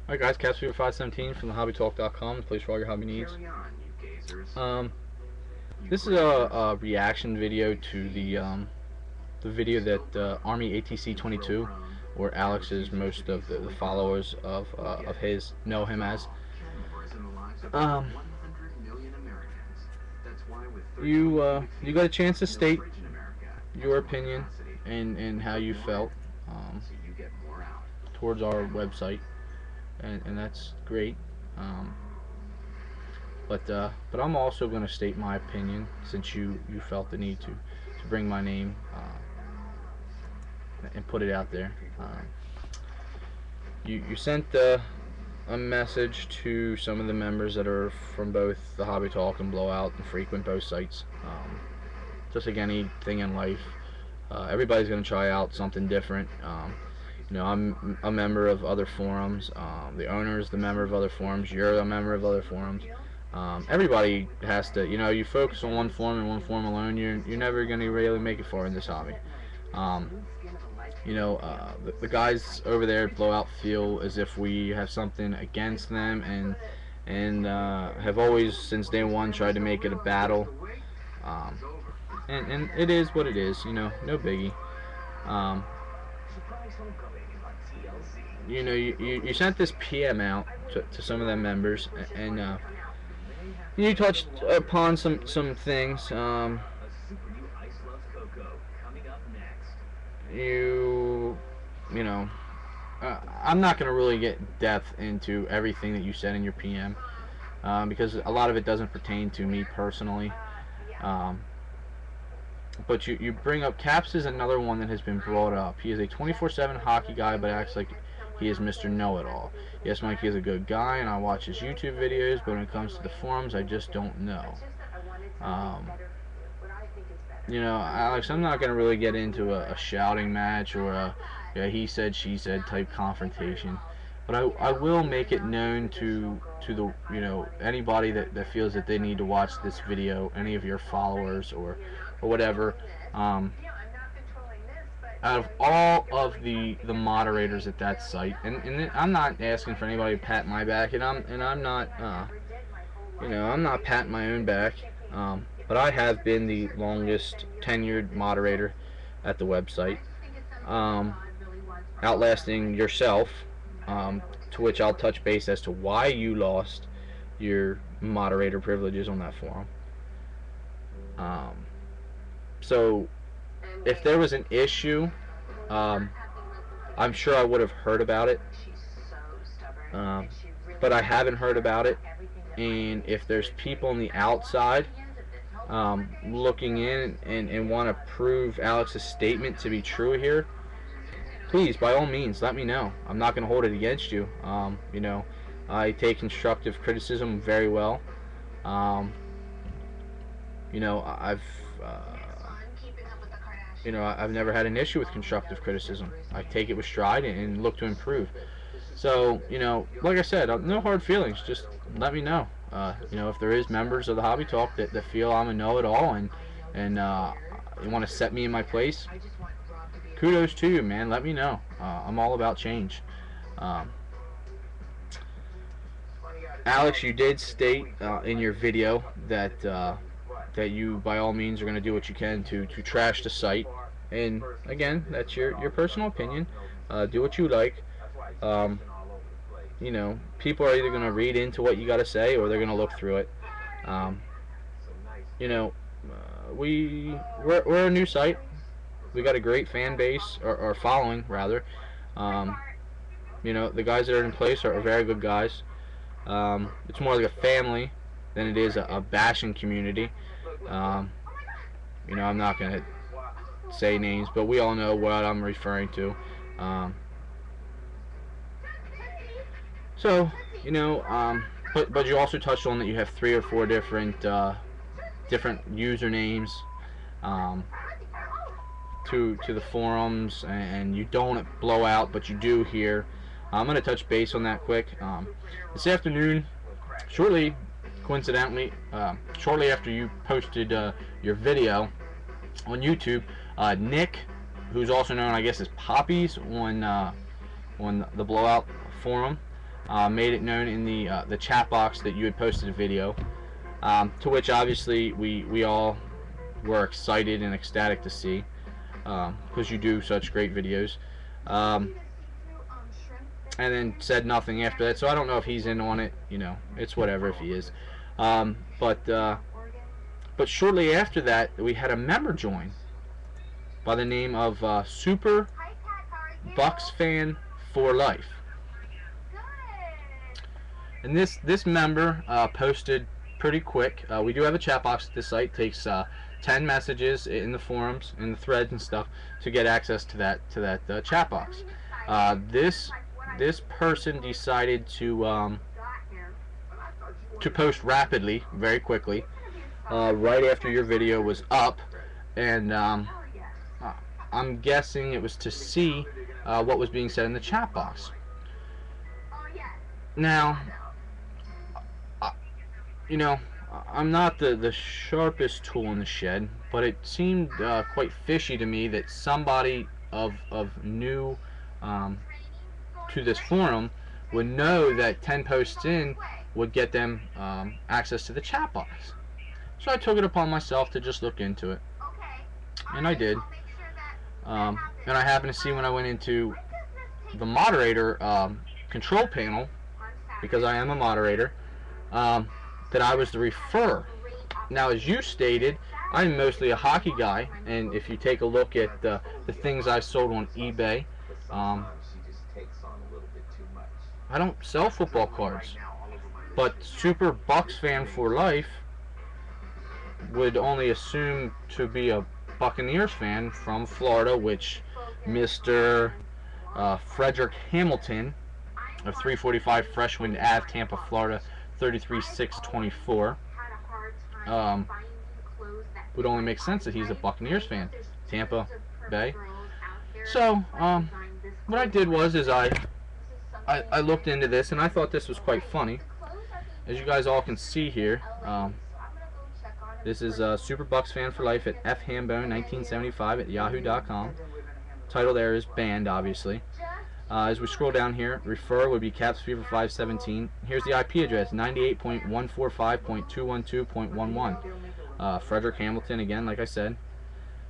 Alright guys, CaPsFeVeR517 from thehobbytalk.com, the place for all your hobby needs. This is a reaction video to the video that Armyatc22, or Alex is most of the followers of his know him as. You got a chance to state your opinion and how you felt towards our website, and that's great. But I'm also going to state my opinion, since you felt the need to bring my name and put it out there. You sent a message to some of the members that are from both the Hobby Talk and Blowout and frequent both sites. Just like anything in life, everybody's going to try out something different. You know, I'm a member of other forums. The owner is the member of other forums. You're a member of other forums. Everybody has to, you know, you focus on one form and one form alone, you're never going to really make it far in this hobby. You know, the guys over there at Blowout feel as if we have something against them, and have always, since day one, tried to make it a battle. And it is what it is, you know, no biggie. You know, you sent this PM out to some of them members, and you touched upon some things. You know, I'm not going to really get depth into everything that you said in your PM, because a lot of it doesn't pertain to me personally. But you bring up Caps is another one that has been brought up. He is a 24/7 hockey guy, but acts like he is Mr. Know-It-All. Yes, Mike is a good guy, and I watch his YouTube videos, but when it comes to the forums, I just don't know. You know, Alex, I'm not going to really get into a shouting match or a he said, she said type confrontation, but I will make it known to the, you know, anybody that feels that they need to watch this video, any of your followers or whatever. Out of all of the moderators at that site, and I'm not asking for anybody to pat my back, and I'm not you know, I'm not patting my own back, but I have been the longest tenured moderator at the website, outlasting yourself, to which I'll touch base as to why you lost your moderator privileges on that forum. So if there was an issue, I'm sure I would have heard about it, but I haven't heard about it. And if there's people on the outside looking in and want to prove Alex's statement to be true here, please, by all means, let me know. I'm not going to hold it against you. You know, I take constructive criticism very well. You know, I've never had an issue with constructive criticism. I take it with stride and look to improve. So, you know, like I said, no hard feelings. Just let me know. You know, if there is members of the Hobby Talk that feel I'm a know-it-all and you want to set me in my place, kudos to you, man. Let me know. I'm all about change. Alex, you did state in your video that that you, by all means, are going to do what you can to trash the site. And again, that's your personal opinion. Do what you like. You know, people are either going to read into what you got to say, or they're going to look through it. You know, we're a new site. We got a great fan base, or following rather. You know, the guys that are in place are very good guys. It's more like a family than it is a bashing community. You know, I'm not going to say names, but we all know what I'm referring to. So, you know, but you also touched on that you have 3 or 4 different usernames to the forums, and you don't blow out, but you do here. I'm going to touch base on that quick. This afternoon, coincidentally, shortly after you posted your video on YouTube, Nick, who's also known, I guess, as Poppies on the Blowout forum, made it known in the chat box that you had posted a video, to which obviously we all were excited and ecstatic to see, because you do such great videos. And then said nothing after that, so I don't know if he's in on it. You know, it's whatever if he is. But shortly after that, we had a member join by the name of Super Bucks Fan for Life. And this member posted pretty quick. We do have a chat box at this site. It takes 10 messages in the forums, in the threads and stuff, to get access to that chat box. This person decided to post rapidly, very quickly, right after your video was up, and I'm guessing it was to see what was being said in the chat box. Now, you know, I'm not the sharpest tool in the shed, but it seemed quite fishy to me that somebody of new to this forum would know that 10 posts in would get them access to the chat box. So I took it upon myself to just look into it, and I did. And I happened to see when I went into the moderator control panel, because I am a moderator, that I was the referrer. Now, as you stated, I'm mostly a hockey guy, and if you take a look at the things I've sold on eBay, I don't sell football cards, but Super Bucks Fan for Life would only assume to be a Buccaneers fan from Florida, which Mr. Frederick Hamilton of 345 Freshwind Ave, Tampa, Florida, 33624, would only make sense that he's a Buccaneers fan, Tampa Bay. So what I did was I looked into this, and I thought this was quite funny. As you guys all can see here, this is Super Bucks Fan for Life at fhambone1975 at yahoo.com. Title there is banned, obviously. As we scroll down here, refer would be CaPsFeVeR517. Here's the IP address, 98.145.212.11. Frederick Hamilton, again, like I said.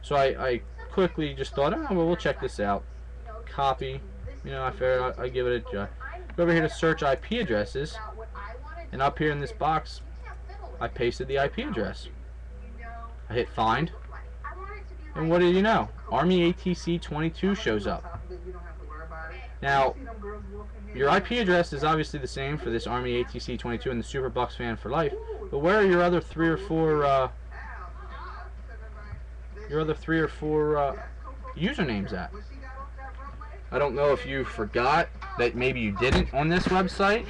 So I quickly just thought, oh, well, we'll check this out. Copy. You know, I figured I give it a try. Go over here to search IP addresses, and up here in this box, I pasted the IP address. I hit find, and what do you know? Armyatc22 shows up. Now, your IP address is obviously the same for this Armyatc22 and the Super Bucks Fan for Life, but where are your other three or four usernames at? I don't know if you forgot that maybe you didn't on this website,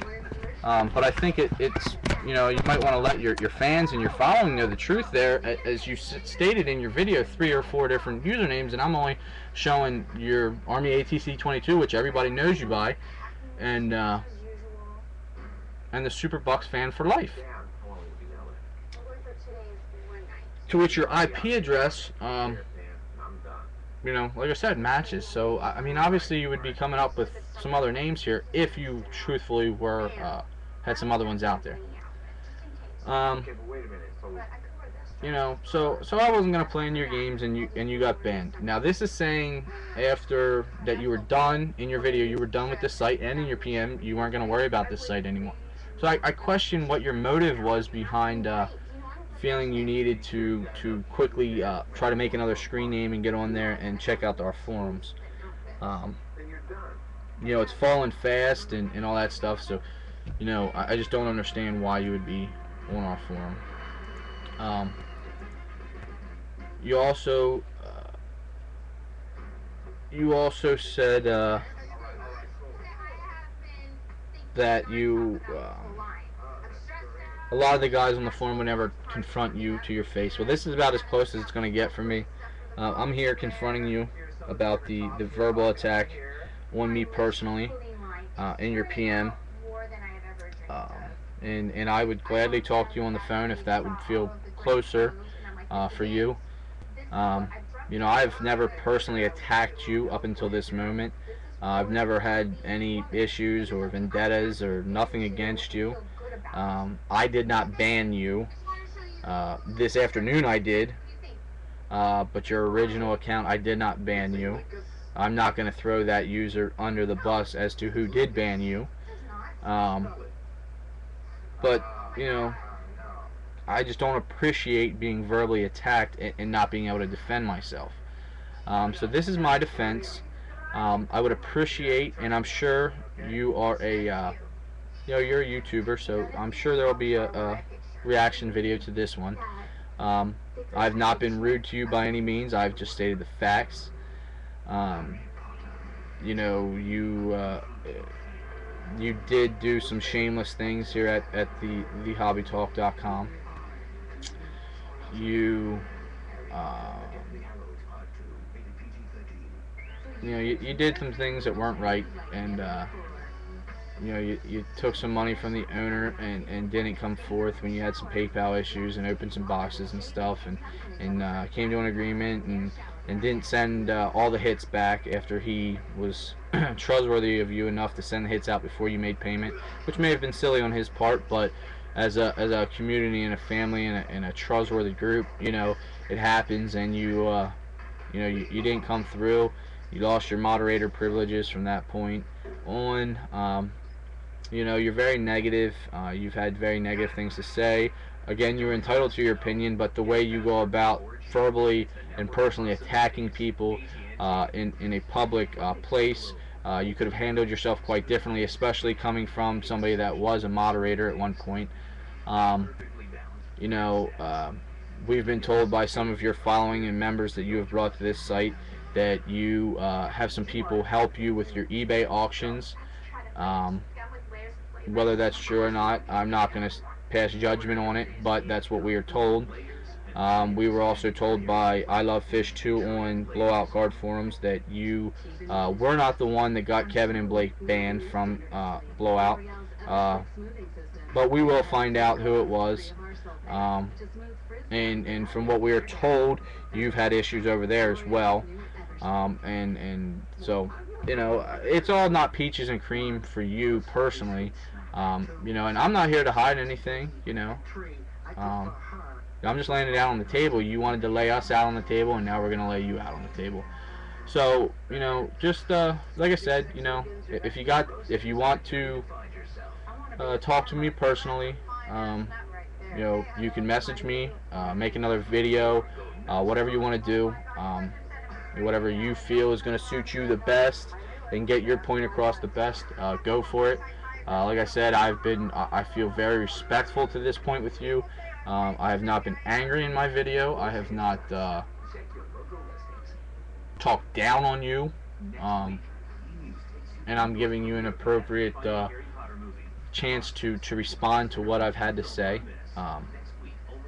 but I think it's, you know, you might want to let your fans and your following know the truth there. As you stated in your video, 3 or 4 different usernames, and I'm only showing your Armyatc22, which everybody knows you by, and the Super Bucks Fan for Life. To which your IP address, you know, like I said, matches. So I mean, obviously you would be coming up with some other names here if you truthfully were had some other ones out there. You know, so I wasn't gonna play in your games, and you got banned. Now this is saying after that you were done in your video, you were done with the site, and in your PM you weren't gonna worry about this site anymore. So I question what your motive was behind feeling you needed to quickly try to make another screen name and get on there and check out our forums. You know, it's falling fast and all that stuff, so you know, I just don't understand why you would be on our forum. You also said that you a lot of the guys on the forum would never confront you to your face. Well, this is about as close as it's going to get for me. I'm here confronting you about the verbal attack on me personally in your PM. And I would gladly talk to you on the phone if that would feel closer for you. You know, I've never personally attacked you up until this moment. I've never had any issues or vendettas or nothing against you. I did not ban you. This afternoon I did, but your original account I did not ban you. I'm not going to throw that user under the bus as to who did ban you. Um, but, you know, I just don't appreciate being verbally attacked and not being able to defend myself. So this is my defense. I would appreciate, and I'm sure you are you're a YouTuber, so I'm sure there will be a reaction video to this one. I've not been rude to you by any means. I've just stated the facts. Um, you know, you did do some shameless things here at the hobbytalk.com. You you know, you did some things that weren't right, and you know, you took some money from the owner and didn't come forth when you had some PayPal issues, and opened some boxes and stuff, and came to an agreement, and didn't send all the hits back after he was trustworthy of you enough to send the hits out before you made payment, which may have been silly on his part, but as a community and a family and a trustworthy group, you know, it happens, and you know, you didn't come through. You lost your moderator privileges from that point on. You know, you're very negative. You've had very negative things to say. Again, you're entitled to your opinion, but the way you go about verbally and personally attacking people in a public place, you could have handled yourself quite differently, especially coming from somebody that was a moderator at one point. Um, you know, we've been told by some of your following and members that you have brought to this site that you have some people help you with your eBay auctions. Um, Whether that's true or not, I'm not going to pass judgment on it, but that's what we are told. We were also told by I Love Fish 2 on Blowout Card forums that you were not the one that got Kevin and Blake banned from Blowout, but we will find out who it was. Um, and from what we are told, you've had issues over there as well. And so, you know, it's all not peaches and cream for you personally. You know, and I'm not here to hide anything, you know. Um, I'm just laying it out on the table. You wanted to lay us out on the table, and now we're going to lay you out on the table. So, you know, just like I said, you know, if you want to talk to me personally, you know, you can message me, make another video, whatever you want to do. Whatever you feel is going to suit you the best and get your point across the best, go for it. Like I said, I feel very respectful to this point with you. I have not been angry in my video. I have not talked down on you, and I'm giving you an appropriate chance to respond to what I've had to say.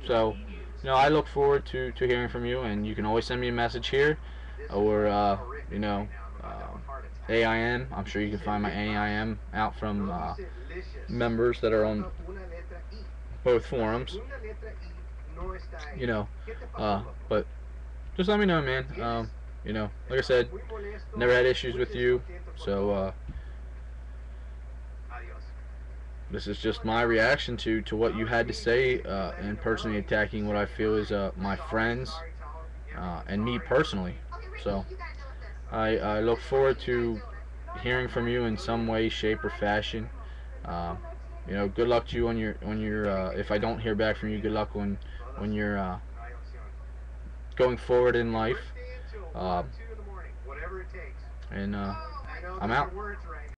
So, you know, I look forward to hearing from you, and you can always send me a message here, or you know, AIM. I'm sure you can find my AIM out from members that are on both forums. You know, but just let me know, man. You know, like I said, never had issues with you, so this is just my reaction to what you had to say, and personally attacking what I feel is my friends and me personally. So I look forward to hearing from you in some way, shape, or fashion. You know, good luck to you on your if I don't hear back from you, good luck when you're going forward in life. And I'm out.